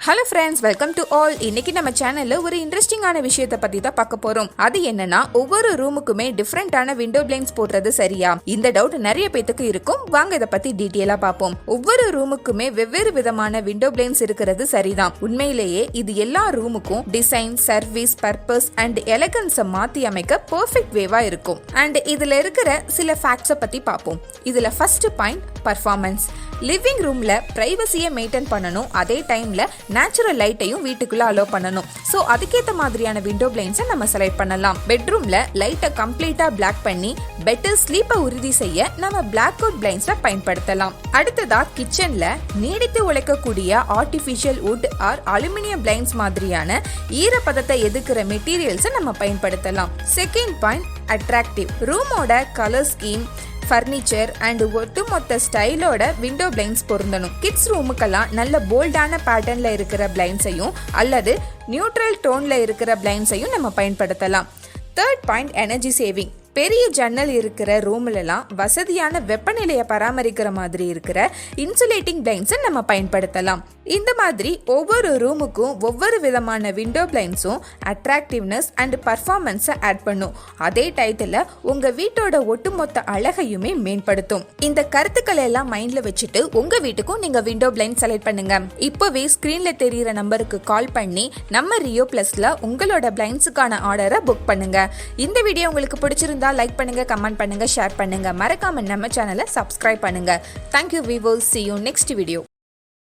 Hello friends, welcome to all. இன்னைக்கு நம்ம சேனல்ல ஒரு இன்ட்ரெஸ்டிங்கான விஷயத்தை பத்தி தான் பார்க்க போறோம். அது என்னன்னா, ஒவ்வொரு ரூமுக்குமே டிஃப்ரெண்டான விண்டோ பிளைண்ட்ஸ் போடுறது சரியா? இந்த டவுட் நிறைய பேத்துக்கு இருக்கும். வாங்க இதை பத்தி டீட்டெயிலா பார்ப்போம். ஒவ்வொரு ரூமுக்குமே வெவ்வேறு விதமான விண்டோ பிளைண்ட்ஸ் இருக்கிறது சரிதான். உண்மையிலேயே இது எல்லா ரூமுக்கும் டிசைன், சர்வீஸ், பர்பஸ் அண்ட் எலகன்ஸை மாத்தி அமைக்க பெர்ஃபெக்ட் வேவா இருக்கும். அண்ட் இதுல இருக்கிற சில ஃபேக்ட்ஸை பத்தி பார்ப்போம். இதுல ஃபர்ஸ்ட் பாயிண்ட் பர்ஃபார்மன்ஸ். லிவிங் ரூம்ல பிரைவசியை மெயின்டைன் பண்ணணும், அதே டைம்ல நேச்சுரல் லைட்டையும் வீட்டுக்குள்ள அலோவ் பண்ணணும். சோ அதுக்கேற்ற மாதிரியான விண்டோ பிளைண்ட்ஸை நம்ம செலக்ட் பண்ணலாம். பெட்ரூம்ல லைட்டை கம்ப்ளீட்டா பிளாக் பண்ணி பெட்டர் ஸ்லீப்பை உறுதி செய்ய நம்ம பிளாக் அவுட் பிளைண்ட்ஸை பயன்படுத்தலாம். அடுத்ததா கிச்சன்ல நீடித்து உழைக்கக்கூடிய artificial wood or aluminium blinds மாதிரியான ஈரப்பதத்தை எதிர்க்கிற மெட்டீரியல்ஸை நம்ம பயன்படுத்தலாம். Second point attractive. ரூமோட கலர் ஸ்கீம், ஃபர்னிச்சர் அண்ட் ஒட்டுமொத்த ஸ்டைலோட விண்டோ பிளைண்ட்ஸ் பொருந்தணும். கிட்ஸ் ரூமுக்கெல்லாம் நல்ல போல்டான பேட்டர்ன்ல இருக்கிற பிளைண்ட்ஸையும் அல்லது நியூட்ரல் டோன்ல இருக்கிற பிளைண்ட்ஸையும் நம்ம பயன்படுத்தலாம். Third point energy saving. பெரிய ஜன்னல் இருக்கிற ரூம்லலாம் வசதியான வெப்பநிலையை பராமரிக்கிற மாதிரி இருக்கிற இன்சுலேட்டிங் பிளைண்ட்ஸை நம்ம பயன்படுத்தலாம். இந்த மாதிரி ஒவ்வொரு ரூமுக்கும் ஒவ்வொரு விதமான விண்டோ பிளைண்ட்ஸும் அட்ராக்டிவ்னஸ் அண்ட் பர்ஃபார்மன்ஸை ஆட் பண்ணும். அதே டயத்தில் உங்க வீட்டோட ஒட்டுமொத்த அழகையுமே மேம்படுத்தும். இந்த கருத்துக்களை எல்லாம் மைண்ட்ல வச்சுட்டு உங்க வீட்டுக்கும் நீங்க விண்டோ பிளைண்ட் செலக்ட் பண்ணுங்க. இப்போவே ஸ்கிரீன்ல தெரியிற நம்பருக்கு கால் பண்ணி நம்ம ரியோ பிளஸ்ல உங்களோட பிளைண்ட்ஸுக்கான ஆர்டரை புக் பண்ணுங்க. இந்த வீடியோ உங்களுக்கு பிடிச்சிருந்தா லைக் பண்ணுங்க, கமெண்ட் பண்ணுங்க, ஷேர் பண்ணுங்க. மறக்காம நம்ம சேனலை சப்ஸ்கிரைப் பண்ணுங்க. Thank you viewers. See you next video.